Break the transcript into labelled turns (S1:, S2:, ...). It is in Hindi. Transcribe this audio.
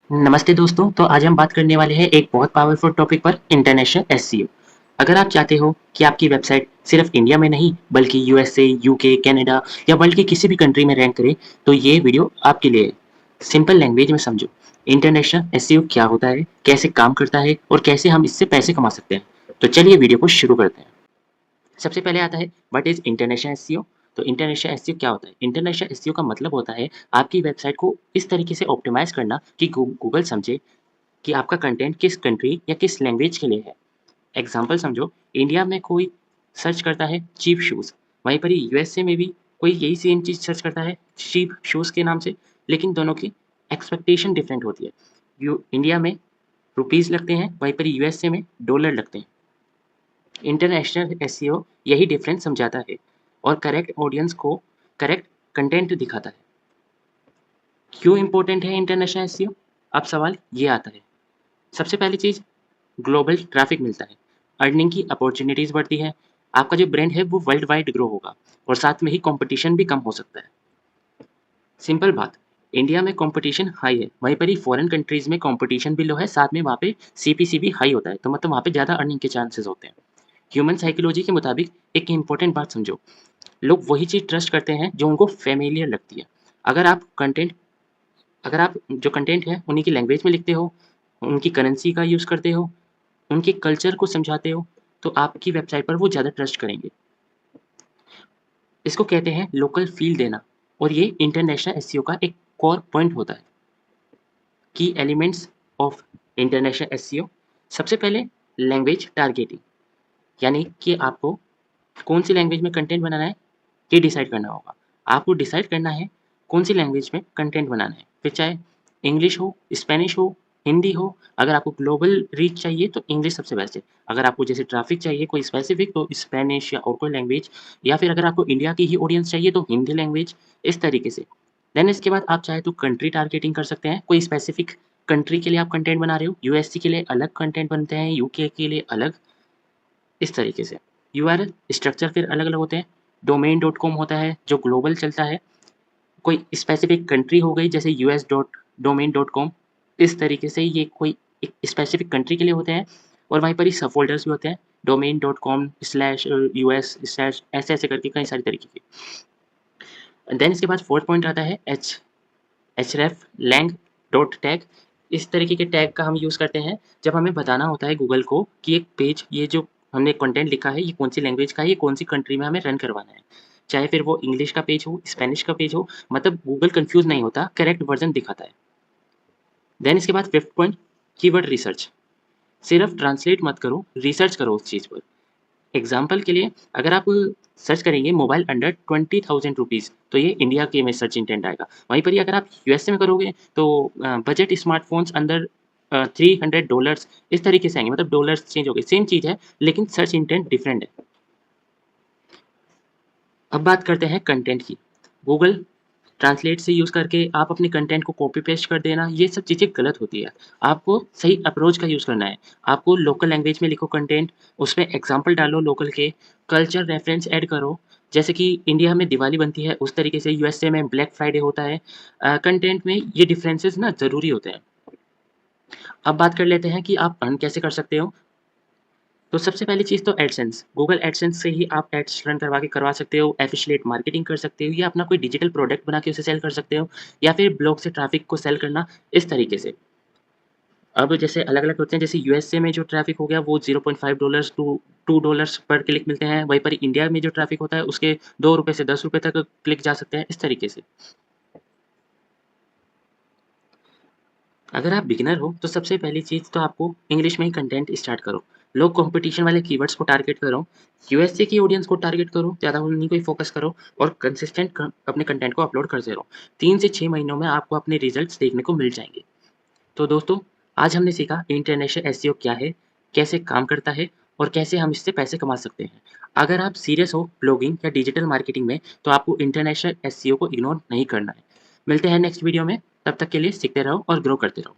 S1: नमस्ते दोस्तों। तो आज हम बात करने वाले हैं एक बहुत पावरफुल टॉपिक पर, इंटरनेशनल एसईओ। अगर आप चाहते हो कि आपकी वेबसाइट सिर्फ इंडिया में नहीं बल्कि यूएसए, यूके, कनाडा या वर्ल्ड की किसी भी कंट्री में रैंक करे, तो ये वीडियो आपके लिए है। सिंपल लैंग्वेज में समझो, इंटरनेशनल एसईओ क्या होता है, कैसे काम करता है और कैसे हम इससे पैसे कमा सकते हैं। तो चलिए वीडियो को शुरू करते हैं। सबसे पहले आता है व्हाट इज इंटरनेशनल एसईओ। तो इंटरनेशनल एसईओ क्या होता है? इंटरनेशनल एसईओ का मतलब होता है आपकी वेबसाइट को इस तरीके से ऑप्टिमाइज करना कि गूगल समझे कि आपका कंटेंट किस कंट्री या किस लैंग्वेज के लिए है। एग्जाम्पल समझो, इंडिया में कोई सर्च करता है चीप शूज़, वहीं पर ही यूएसए में भी कोई यही सेम चीज़ सर्च करता है चीप शूज़ के नाम से, लेकिन दोनों की एक्सपेक्टेशन डिफरेंट होती है। इंडिया में रुपीज़ लगते हैं, वहीं पर यूएसए में डॉलर लगते हैं। इंटरनेशनल एसईओ यही डिफरेंस समझाता है और करेक्ट ऑडियंस को करेक्ट कंटेंट दिखाता है। क्यों इंपॉर्टेंट है इंटरनेशनल एसईओ? अब सवाल ये आता है। सबसे पहली चीज़, ग्लोबल ट्रैफिक मिलता है, अर्निंग की अपॉर्चुनिटीज़ बढ़ती है, आपका जो ब्रांड है वो वर्ल्ड वाइड ग्रो होगा और साथ में ही कंपटीशन भी कम हो सकता है। सिंपल बात, इंडिया में कंपटीशन हाई है, वहीं पर ही फॉरेन कंट्रीज़ में कंपटीशन भी लो है, साथ में वहाँ पे सीपीसी भी हाई होता है, तो मतलब वहाँ पे ज़्यादा अर्निंग के चांसेस होते हैं। ह्यूमन साइकोलॉजी के मुताबिक एक इंपॉर्टेंट बात समझो, लोग वही चीज़ ट्रस्ट करते हैं जो उनको फ़ैमिलियर लगती है। अगर आप कंटेंट अगर आप जो कंटेंट है उन्हीं की लैंग्वेज में लिखते हो, उनकी करेंसी का यूज़ करते हो, उनके कल्चर को समझाते हो, तो आपकी वेबसाइट पर वो ज़्यादा ट्रस्ट करेंगे। इसको कहते हैं लोकल फ़ील देना और ये इंटरनेशनल एसईओ का एक कोर पॉइंट होता है। की एलिमेंट्स ऑफ इंटरनेशनल एसईओ, सबसे पहले लैंग्वेज टारगेटिंग, यानी कि आपको कौन सी लैंग्वेज में कंटेंट बनाना है, ये डिसाइड करना होगा। आपको डिसाइड करना है कौन सी लैंग्वेज में कंटेंट बनाना है, फिर चाहे इंग्लिश हो, स्पेनिश हो, हिंदी हो। अगर आपको ग्लोबल रीच चाहिए तो इंग्लिश सबसे बेस्ट है। अगर आपको जैसे ट्रैफिक चाहिए कोई स्पेसिफिक, तो स्पेनिश या और कोई लैंग्वेज, या फिर अगर आपको इंडिया की ही ऑडियंस चाहिए तो हिंदी लैंग्वेज, इस तरीके से। देन इसके बाद आप चाहे तो कंट्री टारगेटिंग कर सकते हैं, कोई स्पेसिफिक कंट्री के लिए आप कंटेंट बना रहे हो, यूएसए के लिए अलग कंटेंट बनते हैं, यूके के लिए अलग, इस तरीके से। यूआरएल स्ट्रक्चर फिर अलग-अलग होते हैं। डोमेन डॉट कॉम होता है जो ग्लोबल चलता है, कोई स्पेसिफिक कंट्री हो गई जैसे US dot domain dot com, इस तरीके से ये कोई एक स्पेसिफिक कंट्री के लिए होते हैं। और वहीं पर ही सब फ़ोल्डर्स भी होते हैं, domain dot com slash US slash ऐसे-ऐसे करके कई सारी तरीके के। देन इसके बाद फोर्थ पॉइंट आता है एचरेफ लैंग डॉट टैग। इस तरीके के टैग का हम यूज़ करते हैं जब हमें बताना होता है गूगल को कि एक पेज, ये जो हमने कंटेंट लिखा है ये कौन सी लैंग्वेज का है, ये कौन सी कंट्री में हमें रन करवाना है। चाहे फिर वो इंग्लिश का पेज हो, स्पेनिश का पेज हो, मतलब गूगल कंफ्यूज नहीं होता, करेक्ट वर्जन दिखाता है। देन इसके बाद फिफ्थ पॉइंट, कीवर्ड रिसर्च। सिर्फ ट्रांसलेट मत करो, रिसर्च करो उस चीज़ पर। एग्जाम्पल के लिए, अगर आप सर्च करेंगे मोबाइल अंडर 20,000 रुपीज़, तो ये इंडिया के में सर्च इंटेंट आएगा। वहीं पर ही अगर आप यूएसए में करोगे तो बजट स्मार्टफोन्स अंदर $300, इस तरीके से आएंगे, मतलब डॉलर्स चेंज हो गए, सेम चीज़ है लेकिन सर्च इंटेंट डिफरेंट है। अब बात करते हैं कंटेंट की। गूगल ट्रांसलेट से यूज़ करके आप अपने कंटेंट को कॉपी पेस्ट कर देना, ये सब चीज़ें गलत होती है। आपको सही अप्रोच का यूज़ करना है। आपको लोकल लैंग्वेज में लिखो कंटेंट, उसमें एग्ज़ाम्पल डालो लोकल के, कल्चर रेफ़रेंस ऐड करो। जैसे कि इंडिया में दिवाली बनती है, उस तरीके से यूएसए में ब्लैक फ्राइडे होता है। कंटेंट में ये डिफरेंसेस ना ज़रूरी होते हैं। अब बात कर लेते हैं कि आप अर्न कैसे कर सकते हो। तो सबसे पहली चीज़ तो एडसेंस, गूगल एडसेंस से ही आप एड्स रन करवा सकते हो, एफिलिएट मार्केटिंग कर सकते हो, या अपना कोई डिजिटल प्रोडक्ट बना के उसे सेल कर सकते हो, या फिर ब्लॉग से ट्रैफिक को सेल करना, इस तरीके से। अब जैसे अलग-अलग होते हैं, जैसे यूएसए में जो ट्रैफिक हो गया वो $0.5 टू $2 पर क्लिक मिलते हैं, वहीं पर इंडिया में जो ट्रैफिक होता है उसके ₹2 से ₹10 तक क्लिक जा सकते हैं, इस तरीके से। अगर आप बिगिनर हो तो सबसे पहली चीज़ तो आपको इंग्लिश में ही कंटेंट स्टार्ट करो। लो कंपटीशन वाले कीवर्ड्स को टारगेट करो, यूएसए की ऑडियंस को टारगेट करो, ज़्यादा उन्हीं को ही फोकस करो और कंसिस्टेंट अपने कंटेंट को अपलोड करते रहो। 3 से 6 महीनों में आपको अपने रिजल्ट्स देखने को मिल जाएंगे। तो दोस्तों, आज हमने सीखा इंटरनेशनल एसईओ क्या है, कैसे काम करता है और कैसे हम इससे पैसे कमा सकते हैं। अगर आप सीरियस हो ब्लॉगिंग या डिजिटल मार्केटिंग में, तो आपको इंटरनेशनल एसईओ को इग्नोर नहीं करना है। मिलते हैं नेक्स्ट वीडियो में, तब तक के लिए सीखते रहो और ग्रो करते रहो।